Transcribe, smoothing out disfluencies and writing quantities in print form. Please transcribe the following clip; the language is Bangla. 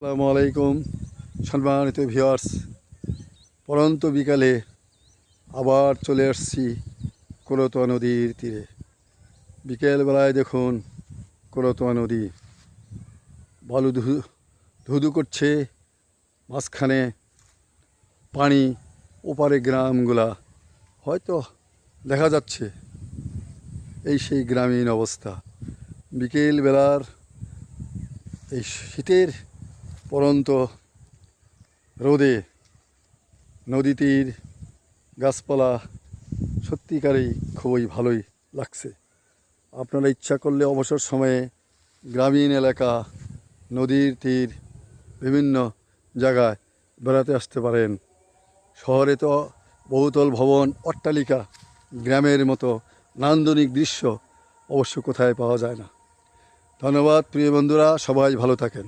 আসসালামু আলাইকুম সম্মানিত ভিউয়ার্স। পরন্ত বিকালে আবার চলে আসছি করতোয়া নদীর তীরে। বিকেলবেলায় দেখুন করতোয়া নদী বালু ধুধু করছে, মাঝখানে পানি, ওপারে গ্রামগুলা হয়তো দেখা যাচ্ছে। এই সেই গ্রামীণ অবস্থা। বিকেলবেলার এই শীতের পরন্ত রোদে নদী তীর, গাছপালা সত্যিকারেই খুবই ভালোই লাগছে। আপনারা ইচ্ছা করলে অবসর সময়ে গ্রামীণ এলাকা, নদীর তীর, বিভিন্ন জায়গায় বেড়াতে আসতে পারেন। শহরে তো বহুতল ভবন, অট্টালিকা, গ্রামের মতো নান্দনিক দৃশ্য অবশ্য কোথায় পাওয়া যায় না। ধন্যবাদ প্রিয় বন্ধুরা, সবাই ভালো থাকেন।